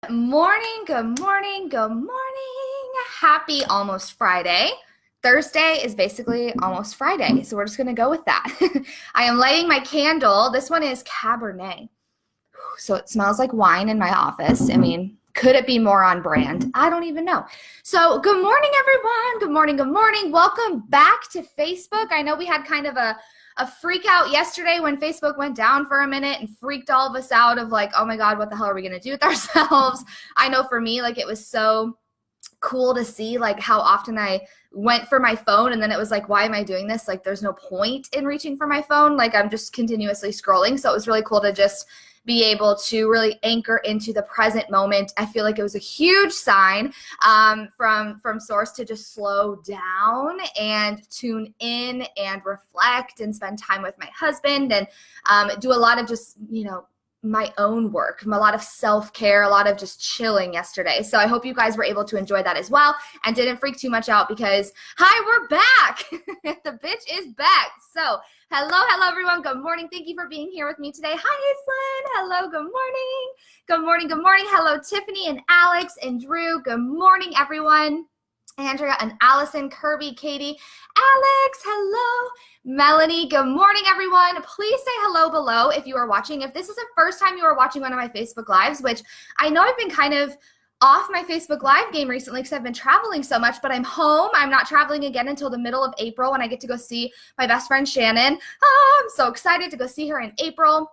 Morning, good morning, good morning. Happy almost Friday. Thursday is basically almost Friday, so we're just gonna go with that. I am lighting my candle. This one is Cabernet. So it smells like wine in my office. I mean, could it be more on brand? I don't even know. So good morning, everyone. Good morning, good morning. Welcome back to Facebook. I know we had kind of a freak out yesterday when Facebook went down for a minute and freaked all of us out of like, oh my God, what the hell are we going to do with ourselves? I know for me, like it was so cool to see like how often I went for my phone and then it was like, why am I doing this? Like there's no point in reaching for my phone. Like I'm just continuously scrolling. So it was really cool to just be able to really anchor into the present moment. I feel like it was a huge sign from source to just slow down and tune in and reflect and spend time with my husband and do a lot of just, my own work, a lot of self-care, a lot of just chilling yesterday. So I hope you guys were able to enjoy that as well and didn't freak too much out because, hi, we're back. The bitch is back. So hello, everyone. Good morning. Thank you for being here with me today. Hi, Seline. Hello, good morning. Good morning, good morning. Hello, Tiffany and Alex and Drew. Good morning, everyone. Andrea and Allison, Kirby, Katie, Alex, hello. Melanie, good morning, everyone. Please say hello below if you are watching. If this is the first time you are watching one of my Facebook Lives, which I know I've been kind of off my Facebook Live game recently because I've been traveling so much, but I'm home. I'm not traveling again until the middle of April when I get to go see my best friend, Shannon. Oh, I'm so excited to go see her in April.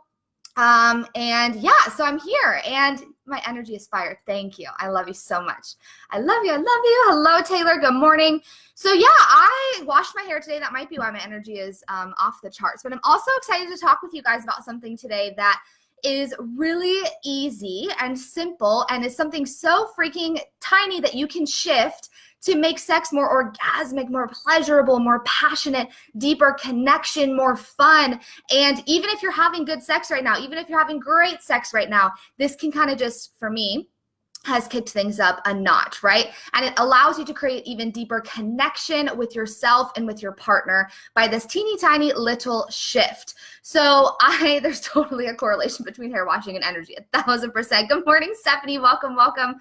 And yeah, so I'm here and my energy is fired. Thank you. I love you so much. I love you. I love you. Hello, Taylor. Good morning. So yeah, I washed my hair today. That might be why my energy is off the charts, but I'm also excited to talk with you guys about something today that is really easy and simple and is something so freaking tiny that you can shift to make sex more orgasmic, more pleasurable, more passionate, deeper connection, more fun. And even if you're having good sex right now, even if you're having great sex right now, this can kind of just, for me, has kicked things up a notch, right? And it allows you to create even deeper connection with yourself and with your partner by this teeny tiny little shift. So there's totally a correlation between hair washing and energy, 1,000%. Good morning, Stephanie. Welcome, welcome.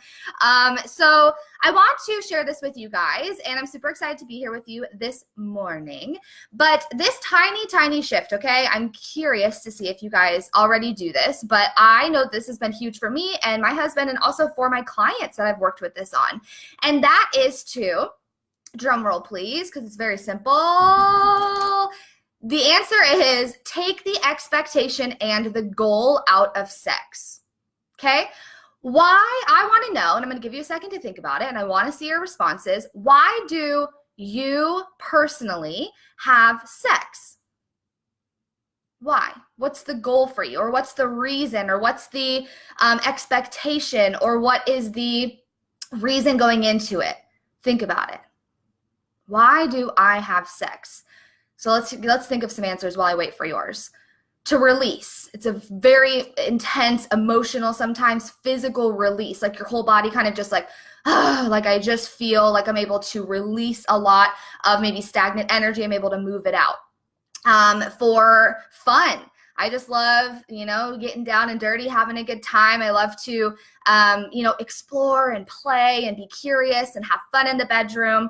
So I want to share this with you guys, and I'm super excited to be here with you this morning. But this tiny, tiny shift, okay? I'm curious to see if you guys already do this, but I know this has been huge for me and my husband and also for my clients that I've worked with this on. And that is to, drum roll please, because it's very simple. The answer is take the expectation and the goal out of sex, okay? Why? I want to know, and I'm going to give you a second to think about it, and I want to see your responses. Why do you personally have sex? Why? What's the goal for you? Or what's the reason? Or what's the expectation? Or what is the reason going into it? Think about it. Why do I have sex? So let's think of some answers while I wait for yours. To release. It's a very intense, emotional, sometimes physical release. Like your whole body kind of just like I just feel like I'm able to release a lot of maybe stagnant energy. I'm able to move it out. For fun. I just love, getting down and dirty, having a good time. I love to, explore and play and be curious and have fun in the bedroom.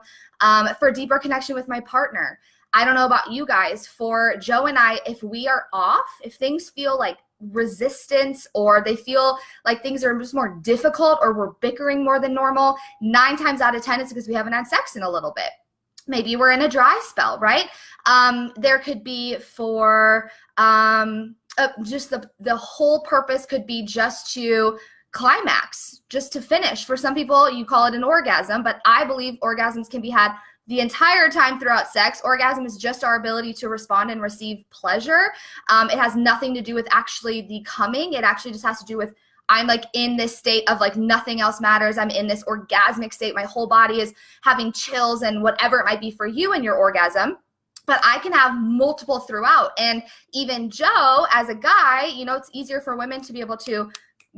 For deeper connection with my partner. I don't know about you guys. For Joe and I, if we are off, if things feel like resistance or they feel like things are just more difficult or we're bickering more than normal, 9 times out of 10, it's because we haven't had sex in a little bit. Maybe we're in a dry spell, right? There could be for just the whole purpose could be just to climax, just to finish. For some people, you call it an orgasm, but I believe orgasms can be had the entire time throughout sex. Orgasm is just our ability to respond and receive pleasure. It has nothing to do with actually the coming. It actually just has to do with I'm like in this state of like nothing else matters. I'm in this orgasmic state. My whole body is having chills and whatever it might be for you in your orgasm. But I can have multiple throughout. And even Joe, as a guy, it's easier for women to be able to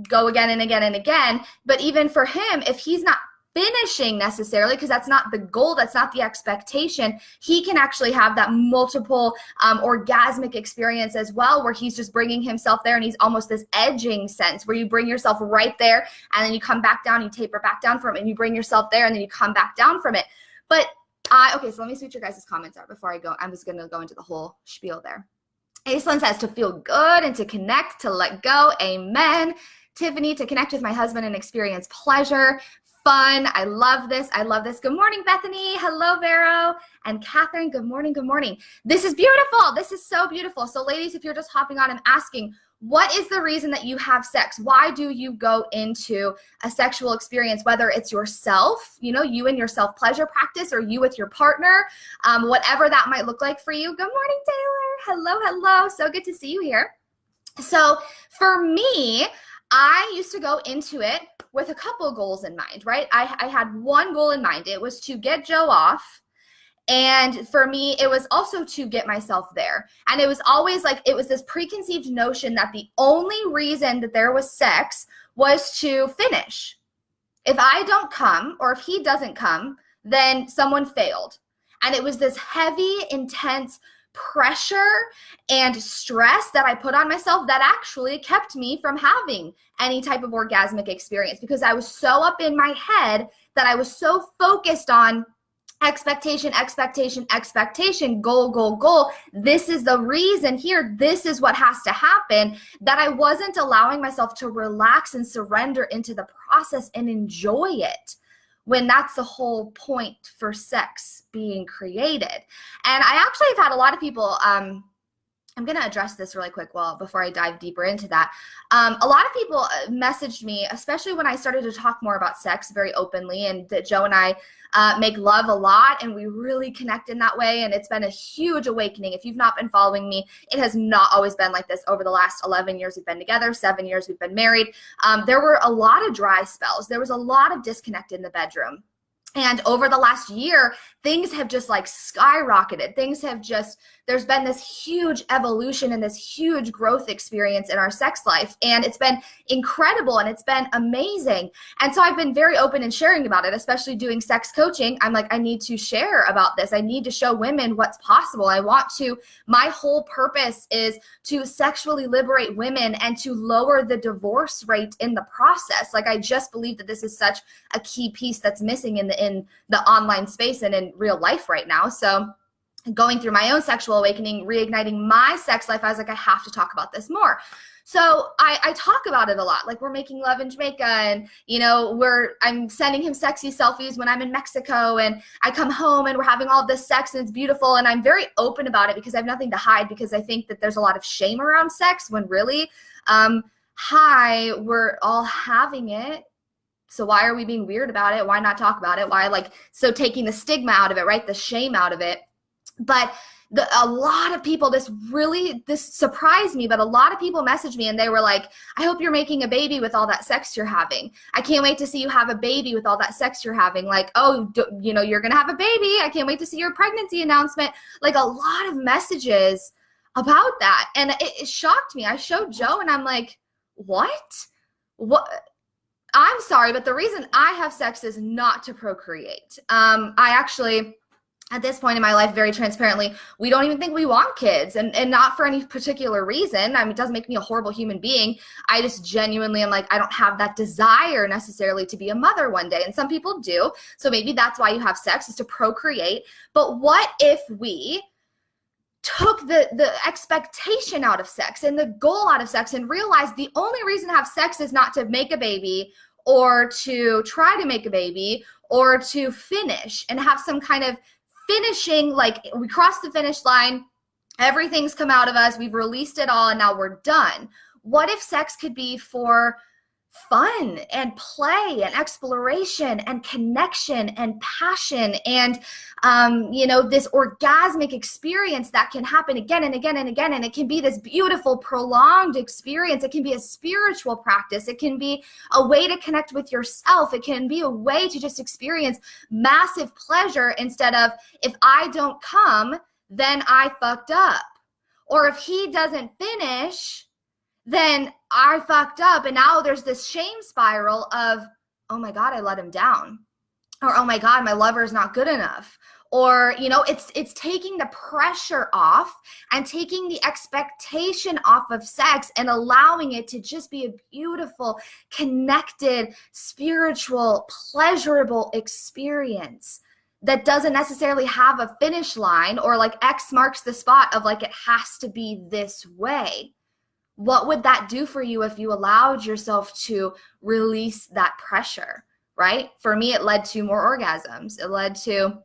go again and again and again. But even for him, if he's not finishing necessarily, because that's not the goal, that's not the expectation, he can actually have that multiple orgasmic experience as well, where he's just bringing himself there, and he's almost this edging sense where you bring yourself right there and then you come back down, you taper back down from it, and you bring yourself there and then you come back down from it. But okay, so let me see what your guys' comments are before I go. I'm just going to go into the whole spiel there. Aislinn says to feel good and to connect, to let go. Amen. Tiffany, to connect with my husband and experience pleasure. Fun. I love this. I love this. Good morning, Bethany. Hello, Vero. And Catherine, good morning. Good morning. This is beautiful. This is so beautiful. So ladies, if you're just hopping on, I'm asking, what is the reason that you have sex? Why do you go into a sexual experience, whether it's yourself, you and your self-pleasure practice, or you with your partner, whatever that might look like for you. Good morning, Taylor. Hello, hello. So good to see you here. So for me, I used to go into it with a couple goals in mind, right? I had one goal in mind. It was to get Joe off. And for me, it was also to get myself there. And it was always like, it was this preconceived notion that the only reason that there was sex was to finish. If I don't come, or if he doesn't come, then someone failed. And it was this heavy, intense pressure and stress that I put on myself that actually kept me from having any type of orgasmic experience, because I was so up in my head that I was so focused on expectation, goal. This is the reason here. This is what has to happen, that I wasn't allowing myself to relax and surrender into the process and enjoy it, when that's the whole point for sex being created. And I actually have had a lot of people, I'm going to address this really quick before I dive deeper into that. A lot of people messaged me, especially when I started to talk more about sex very openly, and that Joe and I make love a lot, and we really connect in that way. And it's been a huge awakening. If you've not been following me, it has not always been like this. Over the last 11 years we've been together, 7 years we've been married, there were a lot of dry spells. There was a lot of disconnect in the bedroom. And over the last year, things have just like skyrocketed. There's been this huge evolution and this huge growth experience in our sex life. And it's been incredible and it's been amazing. And so I've been very open in sharing about it, especially doing sex coaching. I'm like, I need to share about this. I need to show women what's possible. My whole purpose is to sexually liberate women and to lower the divorce rate in the process. Like, I just believe that this is such a key piece that's missing in the online space and in real life right now. So going through my own sexual awakening, reigniting my sex life, I was like, I have to talk about this more. So I talk about it a lot. Like, we're making love in Jamaica, and I'm sending him sexy selfies when I'm in Mexico, and I come home and we're having all this sex and it's beautiful. And I'm very open about it because I have nothing to hide, because I think that there's a lot of shame around sex when really, we're all having it. So why are we being weird about it? Why not talk about it? So taking the stigma out of it, right? The shame out of it. But a lot of people, this surprised me, but a lot of people messaged me and they were like, I hope you're making a baby with all that sex you're having. I can't wait to see you have a baby with all that sex you're having. Like, you're going to have a baby. I can't wait to see your pregnancy announcement. Like, a lot of messages about that. And it shocked me. I showed Joe and I'm like, what? I'm sorry, but the reason I have sex is not to procreate. I actually, at this point in my life, very transparently, we don't even think we want kids, and not for any particular reason. I mean, it doesn't make me a horrible human being. I just genuinely am like, I don't have that desire necessarily to be a mother one day. And some people do. So maybe that's why you have sex, is to procreate. But what if we took the expectation out of sex and the goal out of sex and realized the only reason to have sex is not to make a baby or to try to make a baby or to finish and have some kind of finishing, like we crossed the finish line, everything's come out of us, we've released it all, and now we're done. What if sex could be for fun and play and exploration and connection and passion and, this orgasmic experience that can happen again and again and again. And it can be this beautiful, prolonged experience. It can be a spiritual practice. It can be a way to connect with yourself. It can be a way to just experience massive pleasure instead of, if I don't come, then I fucked up. Or if he doesn't finish, then I fucked up. And now there's this shame spiral of, oh my God, I let him down. or, oh my God, my lover is not good enough. Or, it's taking the pressure off and taking the expectation off of sex and allowing it to just be a beautiful, connected, spiritual, pleasurable experience that doesn't necessarily have a finish line or like X marks the spot of like, it has to be this way. What would that do for you if you allowed yourself to release that pressure, right? For me, it led to more orgasms. It led to,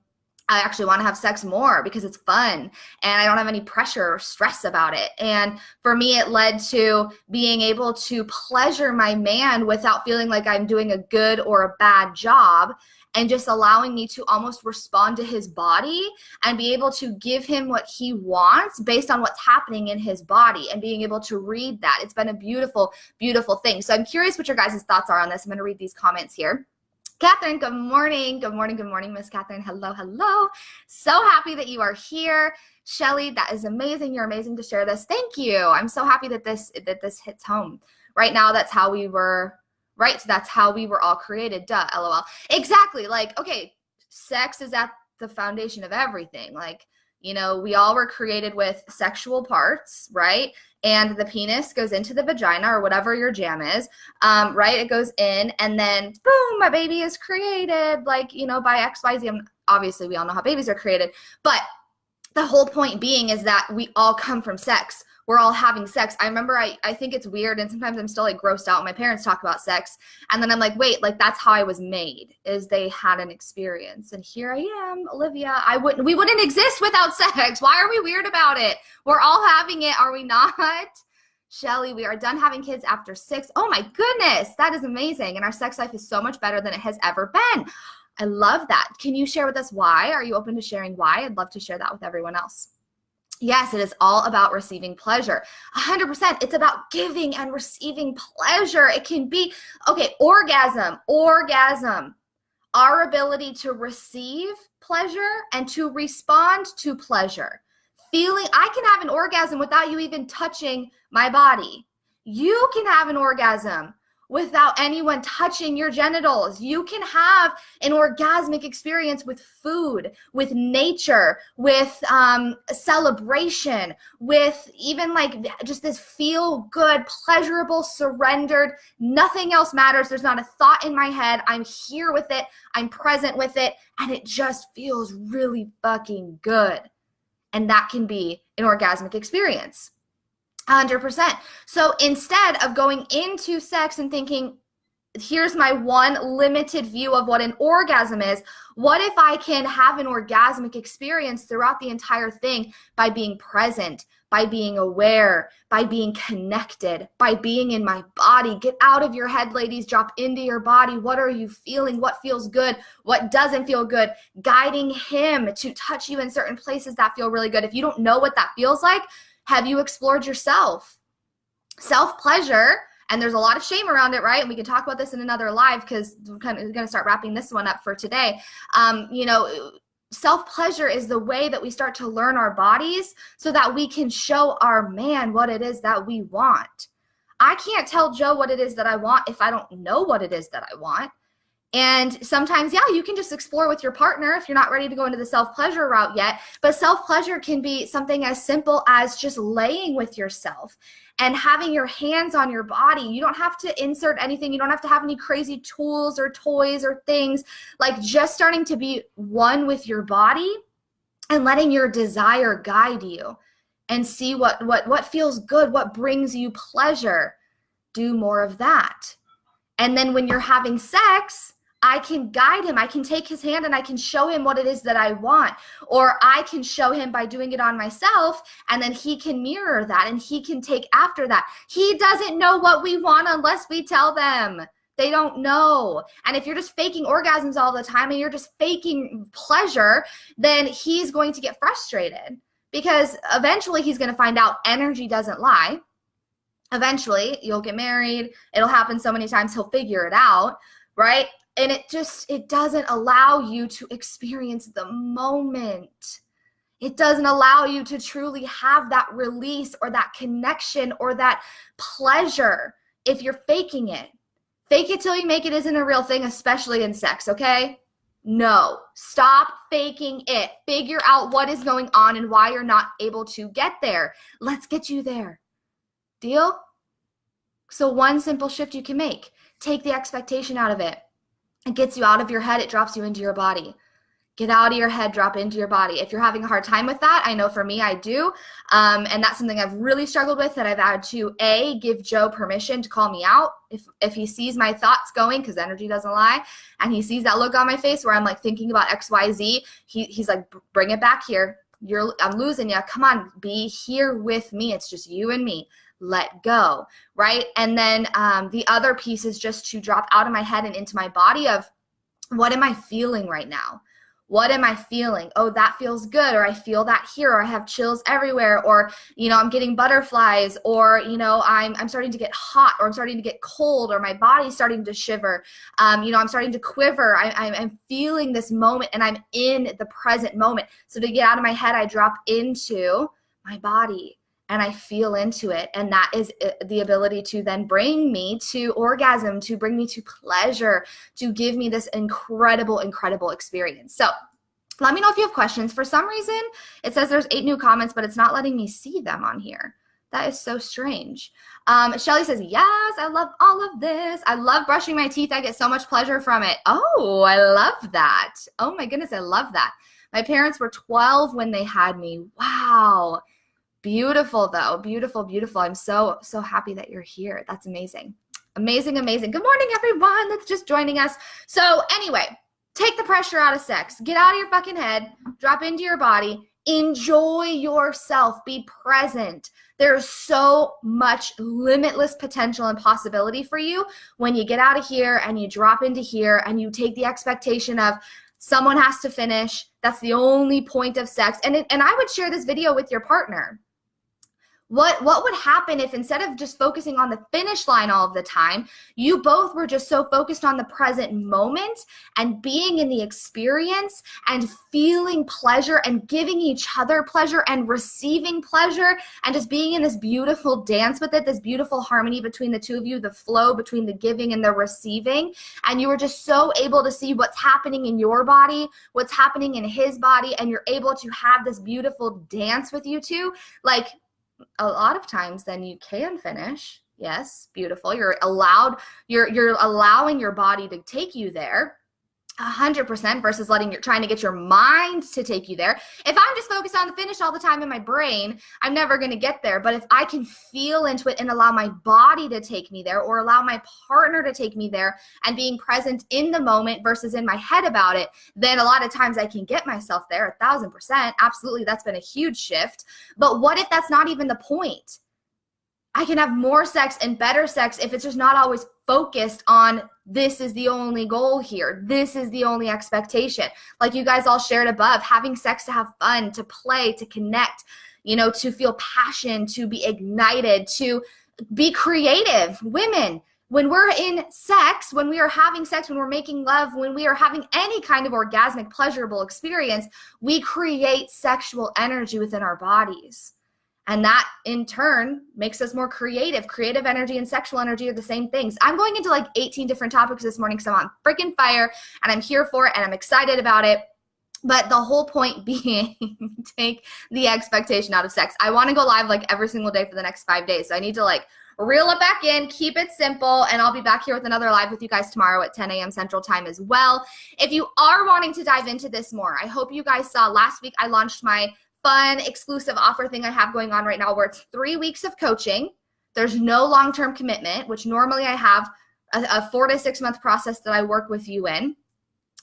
I actually want to have sex more because it's fun and I don't have any pressure or stress about it. And for me, it led to being able to pleasure my man without feeling like I'm doing a good or a bad job, and just allowing me to almost respond to his body and be able to give him what he wants based on what's happening in his body and being able to read that. It's been a beautiful, beautiful thing. So I'm curious what your guys' thoughts are on this. I'm going to read these comments here. Catherine, good morning. Good morning. Good morning, Miss Catherine. Hello, hello. So happy that you are here. Shelly, that is amazing. You're amazing to share this. Thank you. I'm so happy that this hits home. Right now, that's how we were, right? That's how we were all created. Duh, LOL. Exactly. Like, okay, sex is at the foundation of everything. Like, we all were created with sexual parts, right? And the penis goes into the vagina or whatever your jam is, right? It goes in and then boom, my baby is created, like, by XYZ. Obviously, we all know how babies are created, but the whole point being is that we all come from sex. We're all having sex. I remember I think it's weird, and sometimes I'm still like grossed out when my parents talk about sex, and then I'm like, wait, like that's how I was made, is they had an experience. And here I am, Olivia. We wouldn't exist without sex. Why are we weird about it? We're all having it, are we not? Shelly, we are done having kids after 6. Oh my goodness, that is amazing. And our sex life is so much better than it has ever been. I love that. Can you share with us why? Are you open to sharing why? I'd love to share that with everyone else. Yes, it is all about receiving pleasure. 100%. It's about giving and receiving pleasure. It can be, okay, orgasm. Our ability to receive pleasure and to respond to pleasure. I can have an orgasm without you even touching my body. You can have an orgasm without anyone touching your genitals. You can have an orgasmic experience with food, with nature, with celebration, with even like just this feel good, pleasurable, surrendered, nothing else matters. There's not a thought in my head. I'm here with it. I'm present with it. And it just feels really fucking good. And that can be an orgasmic experience. 100%. So instead of going into sex and thinking, here's my one limited view of what an orgasm is, what if I can have an orgasmic experience throughout the entire thing by being present, by being aware, by being connected, by being in my body? Get out of your head, ladies. Drop into your body. What are you feeling? What feels good? What doesn't feel good? Guiding him to touch you in certain places that feel really good. If you don't know what that feels like, have you explored yourself? Self-pleasure, and there's a lot of shame around it, right? And we can talk about this in another live because we're going to start wrapping this one up for today. Self-pleasure is the way that we start to learn our bodies so that we can show our man what it is that we want. I can't tell Joe what it is that I want if I don't know what it is that I want. And sometimes, yeah, you can just explore with your partner if you're not ready to go into the self-pleasure route yet. But self-pleasure can be something as simple as just laying with yourself and having your hands on your body. You don't have to insert anything. You don't have to have any crazy tools or toys or things. Like just starting to be one with your body and letting your desire guide you and see what feels good, what brings you pleasure. Do more of that. And then when you're having sex, I can guide him. I can take his hand and I can show him what it is that I want. Or I can show him by doing it on myself, and then he can mirror that and he can take after that. He doesn't know what we want unless we tell them. They don't know. And if you're just faking orgasms all the time and you're just faking pleasure, then he's going to get frustrated because eventually he's going to find out energy doesn't lie. Eventually you'll get married. It'll happen so many times he'll figure it out, right? And it doesn't allow you to experience the moment. It doesn't allow you to truly have that release or that connection or that pleasure if you're faking it. Fake it till you make it isn't a real thing, especially in sex, okay? No, stop faking it. Figure out what is going on and why you're not able to get there. Let's get you there. Deal? So one simple shift you can make. Take the expectation out of it. It gets you out of your head. It drops you into your body. Get out of your head, drop into your body. If you're having a hard time with that, I know for me, I do. And that's something I've really struggled with, that I've had to, give Joe permission to call me out. If he sees my thoughts going, because energy doesn't lie, and he sees that look on my face where I'm like thinking about X, Y, Z, he's like, bring it back here. I'm losing you. Come on, be here with me. It's just you and me. Let go, right? And then the other piece is just to drop out of my head and into my body of, what am I feeling right now? What am I feeling? Oh, that feels good. Or I feel that here, or I have chills everywhere, or, I'm getting butterflies, or, I'm starting to get hot, or I'm starting to get cold, or my body's starting to shiver. I'm starting to quiver. I'm feeling this moment, and I'm in the present moment. So to get out of my head, I drop into my body and I feel into it. And that is the ability to then bring me to orgasm, to bring me to pleasure, to give me this incredible, incredible experience. So let me know if you have questions. For some reason, it says there's 8 new comments, but it's not letting me see them on here. That is so strange. Shelly says, yes, I love all of this. I love brushing my teeth. I get so much pleasure from it. Oh, I love that. Oh my goodness, I love that. My parents were 12 when they had me. Wow. Beautiful though. Beautiful, beautiful. I'm so happy that you're here. That's amazing. Amazing, amazing. Good morning, everyone that's just joining us. So anyway, take the pressure out of sex. Get out of your fucking head. Drop into your body. Enjoy yourself. Be present. There's so much limitless potential and possibility for you when you get out of here and you drop into here and you take the expectation of someone has to finish. That's the only point of sex. And I would share this video with your partner. What would happen if, instead of just focusing on the finish line all of the time, you both were just so focused on the present moment and being in the experience and feeling pleasure and giving each other pleasure and receiving pleasure and just being in this beautiful dance with it, this beautiful harmony between the two of you, the flow between the giving and the receiving. And you were just so able to see what's happening in your body, what's happening in his body, and you're able to have this beautiful dance with you two. Like, a lot of times then you can finish. Yes, beautiful. You're allowing your body to take you there 100% versus trying to get your mind to take you there. If I'm just focused on the finish all the time in my brain, I'm never going to get there. But if I can feel into it and allow my body to take me there, or allow my partner to take me there, and being present in the moment versus in my head about it, then a lot of times I can get myself there 1,000%. Absolutely. That's been a huge shift. But what if that's not even the point? I can have more sex and better sex if it's just not always focused on, this is the only goal here. This is the only expectation. Like you guys all shared above, having sex to have fun, to play, to connect, to feel passion, to be ignited, to be creative. Women, when we're in sex, when we are having sex, when we're making love, when we are having any kind of orgasmic, pleasurable experience, we create sexual energy within our bodies. And that in turn makes us more creative. Creative energy and sexual energy are the same things. I'm going into like 18 different topics this morning, so I'm on freaking fire and I'm here for it and I'm excited about it. But the whole point being, take the expectation out of sex. I want to go live like every single day for the next 5 days. So I need to like reel it back in, keep it simple, and I'll be back here with another live with you guys tomorrow at 10 a.m. Central Time as well. If you are wanting to dive into this more, I hope you guys saw last week I launched my fun exclusive offer thing I have going on right now, where it's 3 weeks of coaching. There's no long-term commitment, which normally I have a 4 to 6 month process that I work with you in.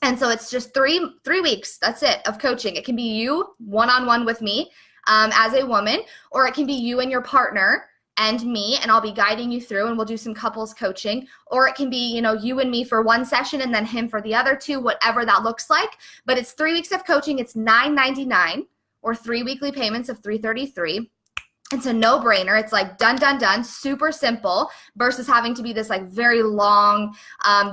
And so it's just three weeks. That's it, of coaching. It can be you one-on-one with me as a woman, or it can be you and your partner and me, and I'll be guiding you through, and we'll do some couples coaching. Or it can be, you and me for one session and then him for the other 2, whatever that looks like. But it's 3 weeks of coaching. It's $9.99. or 3 weekly payments of $333. It's a no-brainer. It's like done, super simple, versus having to be this like very long,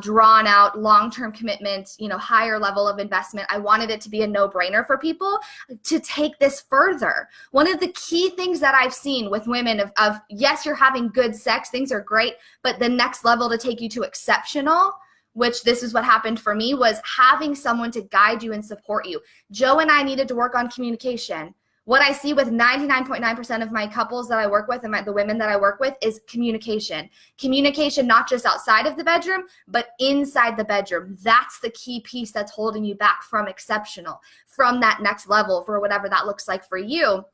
drawn out, long-term commitment, higher level of investment. I wanted it to be a no-brainer for people to take this further. One of the key things that I've seen with women of yes, you're having good sex, things are great, but the next level to take you to exceptional, which this is what happened for me, was having someone to guide you and support you. Joe and I needed to work on communication. What I see with 99.9% of my couples that I work with and the women that I work with is communication. Communication, not just outside of the bedroom, but inside the bedroom. That's the key piece that's holding you back from exceptional, from that next level, for whatever that looks like for you.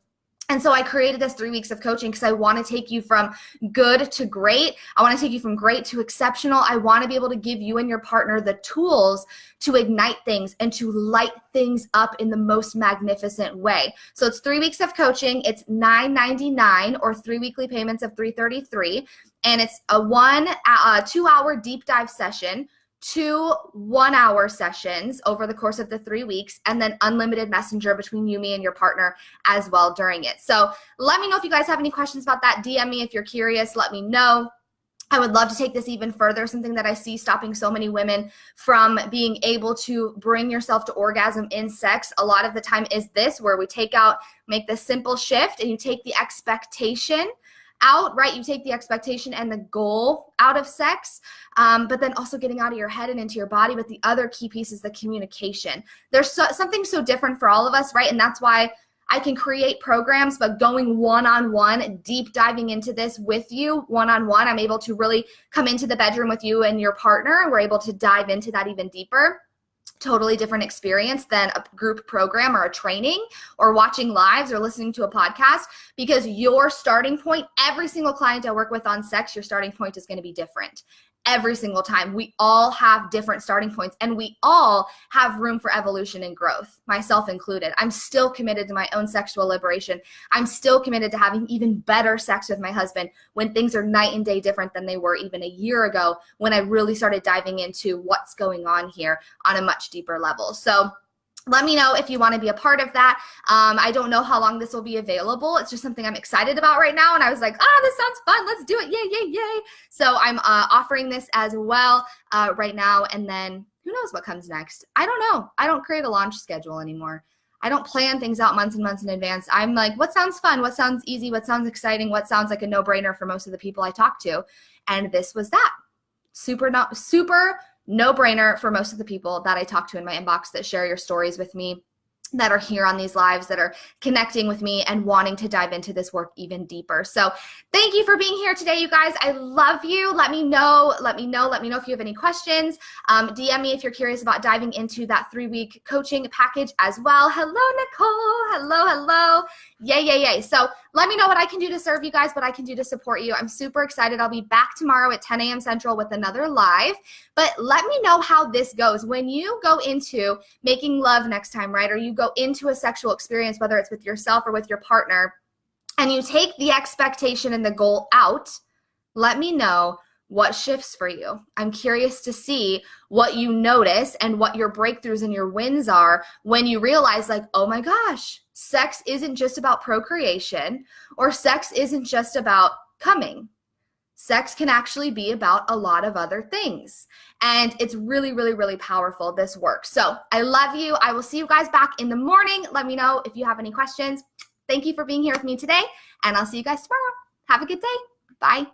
And so I created this 3 weeks of coaching because I want to take you from good to great. I want to take you from great to exceptional. I want to be able to give you and your partner the tools to ignite things and to light things up in the most magnificent way. So it's 3 weeks of coaching. It's $9.99 or 3 weekly payments of $333. And it's a 2-hour deep dive session, 2 1-hour sessions over the course of the 3 weeks, and then unlimited messenger between you, me, and your partner as well during it. So let me know if you guys have any questions about that. DM me if you're curious. Let me know. I would love to take this even further. Something that I see stopping so many women from being able to bring yourself to orgasm in sex a lot of the time is this, where we make this simple shift, and you take the expectation out, right? You take the expectation and the goal out of sex, but then also getting out of your head and into your body. But the other key piece is the communication. There's something so different for all of us, right? And that's why I can create programs, but going one-on-one, deep diving into this with you one-on-one, I'm able to really come into the bedroom with you and your partner. We're able to dive into that even deeper. Totally different experience than a group program or a training or watching lives or listening to a podcast, because your starting point, every single client I work with on sex, your starting point is going to be different. Every single time. We all have different starting points, and we all have room for evolution and growth, myself included. I'm still committed to my own sexual liberation. I'm still committed to having even better sex with my husband when things are night and day different than they were even a year ago, when I really started diving into what's going on here on a much deeper level. So let me know if you want to be a part of that. I don't know how long this will be available. It's just something I'm excited about right now. And I was like, this sounds fun. Let's do it. Yay, yay, yay. So I'm offering this as well right now. And then who knows what comes next? I don't know. I don't create a launch schedule anymore. I don't plan things out months and months in advance. I'm like, what sounds fun? What sounds easy? What sounds exciting? What sounds like a no-brainer for most of the people I talk to? And this was that. Super no-brainer for most of the people that I talk to in my inbox that share your stories with me, that are here on these lives, that are connecting with me and wanting to dive into this work even deeper. So thank you for being here today, you guys. I love you. Let me know if you have any questions. DM me if you're curious about diving into that 3-week coaching package as well. Hello, Nicole. Hello. Yay. So let me know what I can do to serve you guys, what I can do to support you. I'm super excited. I'll be back tomorrow at 10 a.m. Central with another live. But let me know how this goes. When you go into making love next time, right, or you go into a sexual experience, whether it's with yourself or with your partner, and you take the expectation and the goal out, let me know what shifts for you. I'm curious to see what you notice and what your breakthroughs and your wins are when you realize, like, oh my gosh, sex isn't just about procreation, or sex isn't just about coming. Sex can actually be about a lot of other things. And it's really, really, really powerful, this work. So I love you. I will see you guys back in the morning. Let me know if you have any questions. Thank you for being here with me today, and I'll see you guys tomorrow. Have a good day. Bye.